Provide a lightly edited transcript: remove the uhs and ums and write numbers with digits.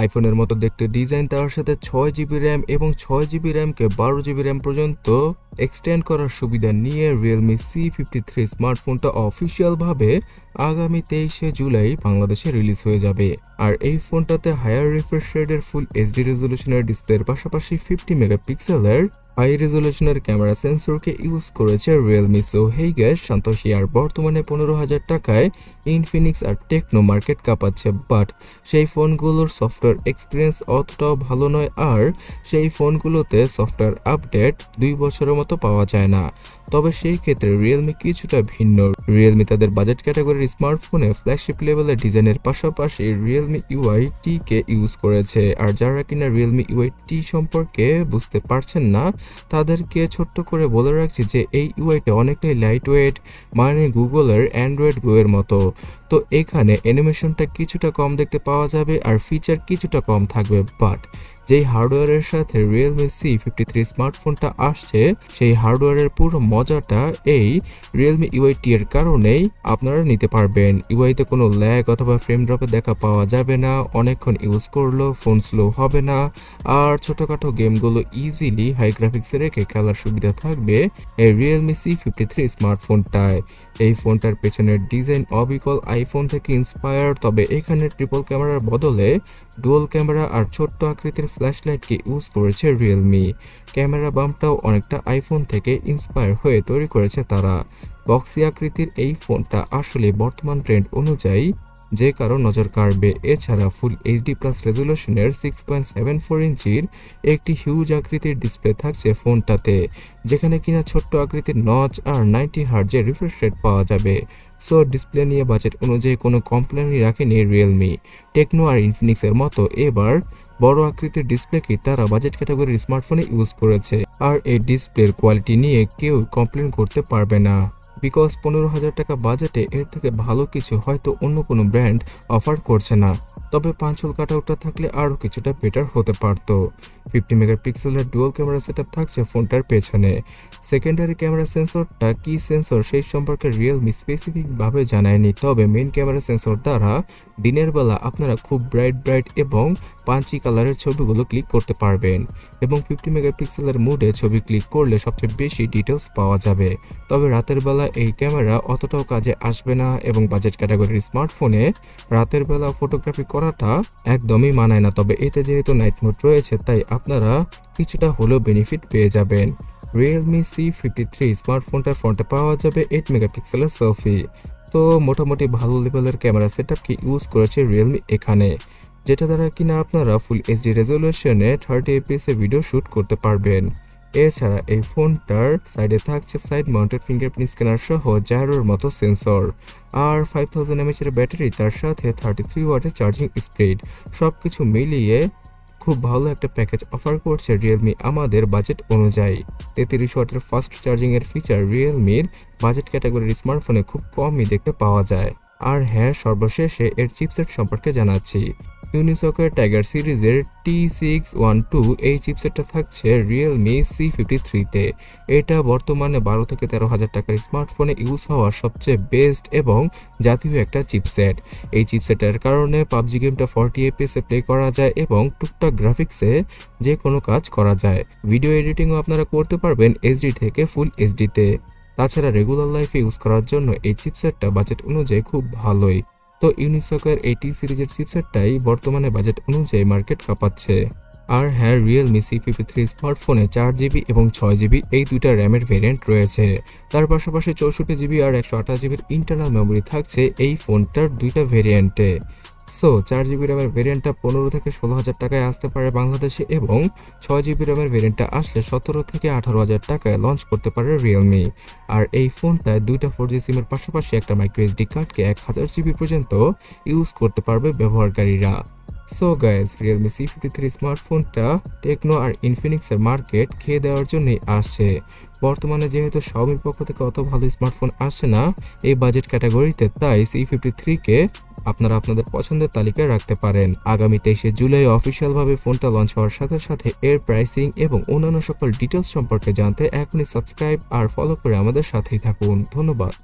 আইফোনের মতো দেখতে ডিজাইন, তার সাথে 6GB র্যাম এবং 6GB র্যামকে 12GB র্যাম পর্যন্ত এক্সটেন্ড করার সুবিধা নিয়ে Realme C53 স্মার্টফোনটা অফিসিয়ালভাবে আগামী 23শে জুলাই বাংলাদেশে রিলিজ হয়ে যাবে। আর এই ফোনটাতে হায়ার রিফ্রেশ রেটের ফুল এইচডি রেজলিউশনের ডিসপ্লের পাশাপাশি 50 মেগাপিক্সেলের হাই রেজলিউশনের ক্যামেরা সেন্সরকে ইউজ করেছে Realme। So hey guys, Shanto here. বর্তমানে 15,000 টাকায় ইনফিনিক্স আর টেকনো মার্কেট কাঁপাচ্ছে, বাট সেই ফোনগুলোর সফটওয়্যার এক্সপিরিয়েন্স অতটাও ভালো নয়, আর সেই ফোনগুলোতে সফটওয়্যার আপডেট 2 বছরের মতো পাওয়া যায় না। তবে সেই ক্ষেত্রে Realme কিছুটা ভিন্ন। Realme তাদের বাজেট ক্যাটাগরির স্মার্টফোনে ফ্ল্যাগশিপ লেভেলের ডিজাইনের পাশাপাশি Realme UI T কে ইউজ করেছে। আর যারা কিনা Realme UI T সম্পর্কে বুঝতে পারছেন না, তাদেরকে ছোট্ট করে বলে রাখছি যে এই ইউআইটা অনেকটাই লাইট ওয়েট, মানে গুগলের অ্যান্ড্রয়েড গো এর মতো। তো এখানে অ্যানিমেশনটা কিছুটা কম দেখতে পাওয়া যাবে আর ফিচার কিছুটা কম থাকবে, বাট যেই হার্ডওয়্যারের সাথে Realme C53 স্মার্টফোনটা আসছে, সেই হার্ডওয়্যারের পুরো মজাটা এই Realme UI T এর কারণেই আপনারা নিতে পারবেন। ইউআইতে কোনো ল্যাগ অথবা ফ্রেম ড্রপে দেখা পাওয়া যাবে না, অনেকক্ষণ ইউজ করলেও ফোন স্লো হবে না, আর ছোটখাটো গেমগুলো ইজিলি হাই গ্রাফিক্সে রেখে খেলার সুবিধা থাকবে এই Realme C53 স্মার্টফোনটায়। এই ফোনটার পেছনের ডিজাইন অবিকল আইফোন থেকে ইন্সপায়ার, তবে এখানে ট্রিপল ক্যামেরার বদলে ডুয়াল ক্যামেরা আর ছোট্ট আকৃতির ফ্ল্যাশলাইটকে ইউজ করেছে Realme। ক্যামেরা বাম্পটাও অনেকটা আইফোন থেকে ইন্সপায়ার হয়ে তৈরি করেছে তারা। বক্সি আকৃতির এই ফোনটা আসলে বর্তমান ট্রেন্ড অনুযায়ী যে কারো নজর কাড়বে। এছাড়া ফুল এইচডি প্লাস রেজলিউশনের 6.74 ইঞ্চির একটি হিউজ আকৃতির ডিসপ্লে থাকছে ফোনটাতে, যেখানে কিনা ছোট্ট আকৃতির নচ আর 90 হার্জের রিফ্রেশ রেট পাওয়া যাবে। সো ডিসপ্লে নিয়ে বাজেট অনুযায়ী কোনো কমপ্লেনই রাখেনি Realme। টেকনো আর ইনফিনিক্সের মতো এবার বড় আকৃতির ডিসপ্লেকে তারা বাজেট ক্যাটাগরির স্মার্টফোনে ইউজ করেছে, আর এই ডিসপ্লের কোয়ালিটি নিয়ে কেউ কমপ্লেন করতে পারবে না, বিকজ 15,000 টাকা বাজেটে এর থেকে ভালো কিছু হয়তো অন্য কোনো ব্র্যান্ড অফার করছে না। তবে পাঁচল কাটআউটটা থাকলে আরও কিছুটা বেটার হতে পারত। 50 মেগাপিক্সেলের ডুয়াল ক্যামেরা সেটআপ থাকছে ফোনটার পেছনে। সেকেন্ডারি ক্যামেরা সেন্সরটা কি সেন্সর সেই সম্পর্কে Realme স্পেসিফিকভাবে জানায়নি, তবে মেইন ক্যামেরা সেন্সর দ্বারা দিনের বেলা আপনারা খুব ব্রাইট এবং পাঞ্চি কালারের ছবিগুলো ক্লিক করতে পারবেন, এবং 50 মেগাপিক্সেলের মুডে ছবি ক্লিক করলে সবচেয়ে বেশি ডিটেলস পাওয়া যাবে। তবে রাতের বেলা এই ক্যামেরা অতটাও কাজে আসবে না, এবং বাজেট ক্যাটাগরির স্মার্টফোনে রাতের বেলা ফটোগ্রাফি করাটা একদমই মানায় না। তবে এতে যেহেতু নাইট মোড রয়েছে, তাই আপনারা কিছুটা হলেও বেনিফিট পেয়ে যাবেন। Realme C53 স্মার্টফোনটার ফ্রন্টে পাওয়া যাবে 8 মেগাপিক্সেলের সেলফি। তো মোটামুটি ভালো লেভেলের ক্যামেরা সেটআপকে ইউজ করেছে Realme এখানে, যেটা দ্বারা কিনা আপনারা ফুল এইচডি রেজলিউশনে 30 fps এ ভিডিও শ্যুট করতে পারবেন। এছাড়া এই ফোনটার সাইডে থাকছে সাইড মাউন্টেড ফিঙ্গারপ্রিন্ট স্ক্যানার সহ জাইরোর মতো সেন্সর, আর 5000 mAh এর ব্যাটারি, তার সাথে 33 ওয়াটের চার্জিং স্পিড। সবকিছু মিলিয়ে খুব ভালো একটা প্যাকেজ অফার করছে Realme আমাদের বাজেট অনুযায়ী। 33 ওয়াটের ফাস্ট চার্জিং এর ফিচার Realmeর বাজেট ক্যাটাগরির স্মার্টফোনে খুব কমই দেখতে পাওয়া যায়। আর হ্যাঁ, সর্বশেষে এর চিপসেট সম্পর্কে জানাচ্ছি। ইউনিসকের টাইগার সিরিজের T612 এই চিপসেটটা থাকছে Realme C53-তে। এটা বর্তমানে 12 থেকে 13,000 টাকার স্মার্টফোনে ইউজ হওয়া সবচেয়ে বেস্ট এবং জাতীয় একটা চিপসেট। এই চিপসেটের কারণে পাবজি গেমটা 40 fps এ প্লে করা যায় এবং টুকটাক গ্রাফিক্সে যে কোনো কাজ করা যায়। ভিডিও এডিটিংও আপনারা করতে পারবেন এইচডি থেকে ফুল এইচডিতে। তাছাড়া রেগুলার লাইফে ইউজ করার জন্য এই চিপসেটটা বাজেট অনুযায়ী খুব ভালোই। তো ইউনিসকের এই টি সিরিজের চিপসেটটাই বর্তমানে বাজেট অনুযায়ী মার্কেট কাঁপাচ্ছে। আর হ্যাঁ, Realme C53 স্মার্টফোনে 4GB এবং 6GB এই দুইটা র্যামের ভেরিয়েন্ট রয়েছে। তার পাশাপাশি 64GB আর 128GBর ইন্টারনাল মেমোরি থাকছে এই ফোনটার দুইটা ভেরিয়েন্টে। সো 4GB র্যামের ভেরিয়েন্টটা 15 থেকে 16,000 টাকায় আসতে পারে বাংলাদেশে, এবং 6GB র্যামের ভেরিয়েন্টটা আসলে 17 থেকে 18,000 টাকায় লঞ্চ করতে পারে Realme। আর এই ফোনটায় দুইটা 4G সিমের পাশাপাশি একটা মাইক্রো SD কার্ডকে 1000GB পর্যন্ত ইউজ করতে পারবে ব্যবহারকারীরা। সো গাইজ, Realme C53 স্মার্টফোনটা টেকনো আর ইনফিনিক্সের মার্কেট খেয়ে দেওয়ার জন্যই আসছে। বর্তমানে যেহেতু Xiaomiর পক্ষ থেকে অত ভালো স্মার্টফোন আসে না এই বাজেট ক্যাটাগরিতে, তাই C53কে আপনারা আপনাদের পছন্দের তালিকায় রাখতে পারেন। আগামী 23শে জুলাই অফিসিয়ালভাবে ফোনটা লঞ্চ হওয়ার সাথে সাথে এর প্রাইসিং এবং অন্যান্য সকল ডিটেলস সম্পর্কে জানতে এখনই সাবস্ক্রাইব আর ফলো করে আমাদের সাথেই থাকুন। ধন্যবাদ।